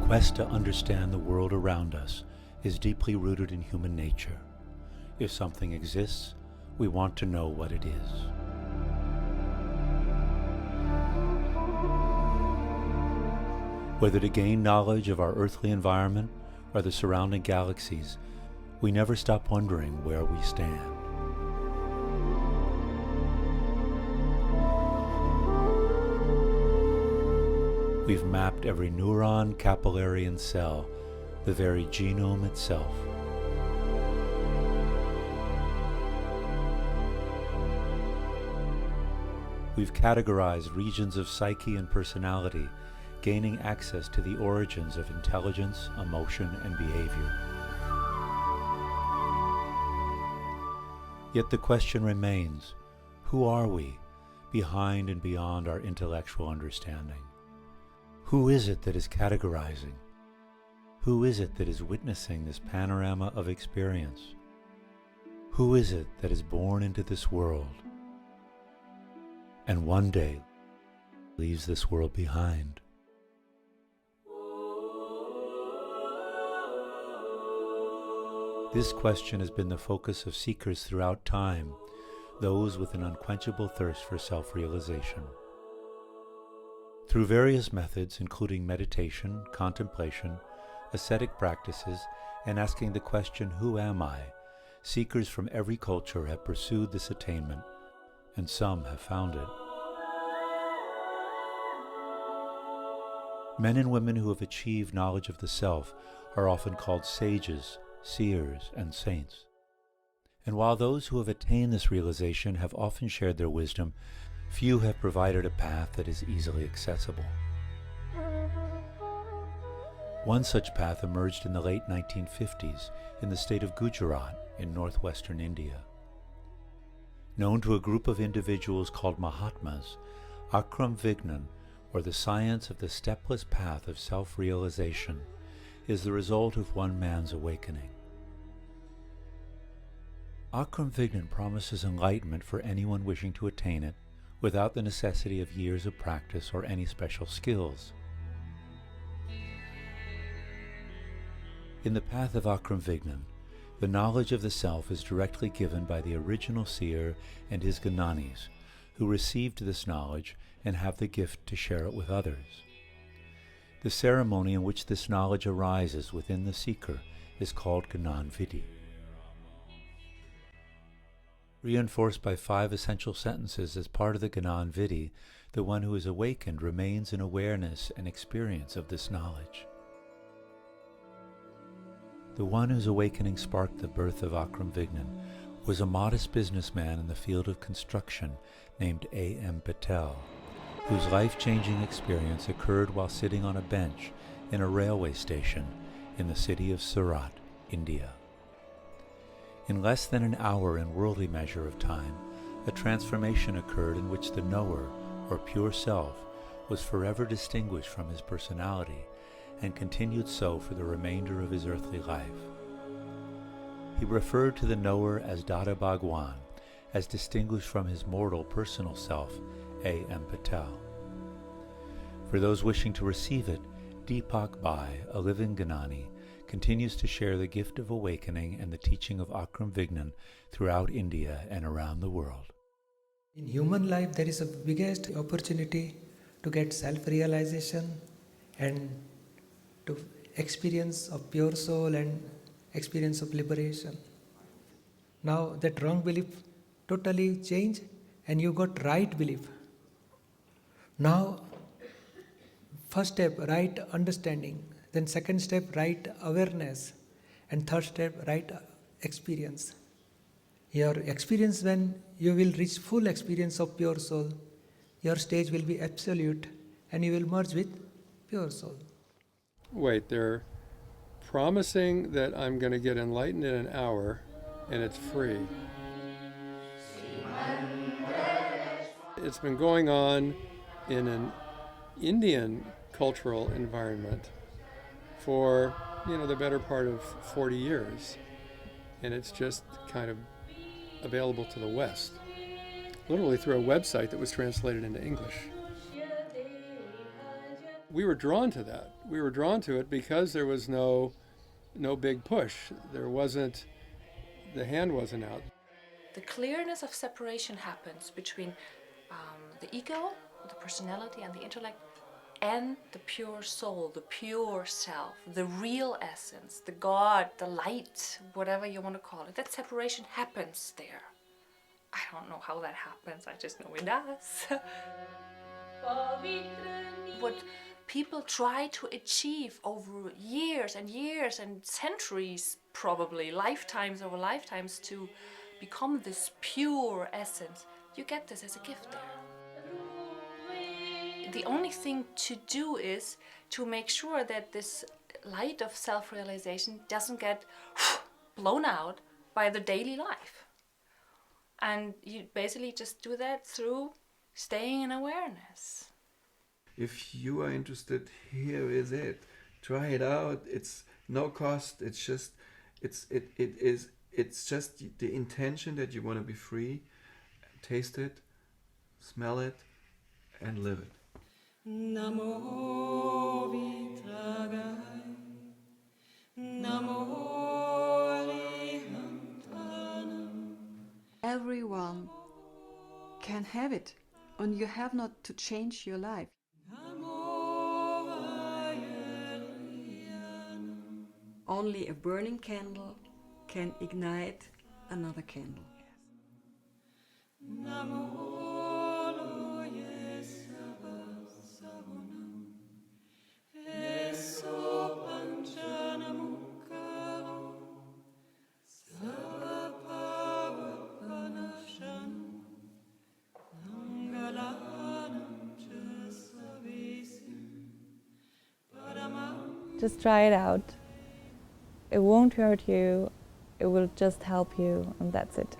The quest to understand the world around us is deeply rooted in human nature. If something exists, we want to know what it is. Whether to gain knowledge of our earthly environment or the surrounding galaxies, we never stop wondering where we stand. We've mapped every neuron, capillary, and cell, the very genome itself. We've categorized regions of psyche and personality, gaining access to the origins of intelligence, emotion, and behavior. Yet the question remains, who are we, behind and beyond our intellectual understanding? Who is it that is categorizing? Who is it that is witnessing this panorama of experience? Who is it that is born into this world and one day leaves this world behind? This question has been the focus of seekers throughout time, those with an unquenchable thirst for self-realization. Through various methods, including meditation, contemplation, ascetic practices, and asking the question, who am I? Seekers from every culture have pursued this attainment, and some have found it. Men and women who have achieved knowledge of the self are often called sages, seers, and saints. And while those who have attained this realization have often shared their wisdom, few have provided a path that is easily accessible. One such path emerged in the late 1950s in the state of Gujarat in northwestern India. Known to a group of individuals called Mahatmas, Akram Vignan, or the science of the stepless path of self-realization, is the result of one man's awakening. Akram Vignan promises enlightenment for anyone wishing to attain it without the necessity of years of practice or any special skills. In the path of Akram Vignan, the knowledge of the self is directly given by the original seer and his Gnanis, who received this knowledge and have the gift to share it with others. The ceremony in which this knowledge arises within the seeker is called Gnan Vidhi. Reinforced by 5 essential sentences as part of the Gnan Vidhi, the one who is awakened remains in awareness and experience of this knowledge. The one whose awakening sparked the birth of Akram Vignan was a modest businessman in the field of construction named A.M. Patel, whose life-changing experience occurred while sitting on a bench in a railway station in the city of Surat, India. In less than an hour in worldly measure of time, a transformation occurred in which the knower, or pure self, was forever distinguished from his personality and continued so for the remainder of his earthly life. He referred to the knower as Dada Bhagwan, as distinguished from his mortal personal self, A.M. Patel. For those wishing to receive it, Deepak Bai, a living Gnani, continues to share the gift of awakening and the teaching of Akram Vignan throughout India and around the world. In human life, there is a biggest opportunity to get self-realization and to experience of pure soul and experience of liberation. Now that wrong belief totally changed and you got right belief. Now, first step, right understanding. Then second step, right awareness. And third step, right experience. Your experience, when you will reach full experience of pure soul, your stage will be absolute and you will merge with pure soul. Wait, they're promising that I'm going to get enlightened in an hour and it's free. It's been going on in an Indian cultural environment for, the better part of 40 years. And it's just kind of available to the West, literally through a website that was translated into English. we were drawn to that. We were drawn to it because there was no big push. There wasn't, the hand wasn't out. The clearness of separation happens between the ego, the personality, and the intellect, and the pure soul, the pure self, the real essence, the God, the light, whatever you want to call it. That separation happens there. I don't know how that happens, I just know it does. What people try to achieve over years and years and centuries, probably lifetimes over lifetimes, to become this pure essence, you get this as a gift there. The only thing to do is to make sure that this light of self-realization doesn't get blown out by the daily life. And you basically just do that through staying in awareness. If you are interested, here is it. Try it out. It's no cost. It's just the intention that you want to be free. Taste it, smell it, and live it. Namo Vitragai, Namo Rihantanam. Everyone can have it, and you have not to change your life. Only a burning candle can ignite another candle. Just try it out. It won't hurt you, it will just help you, and that's it.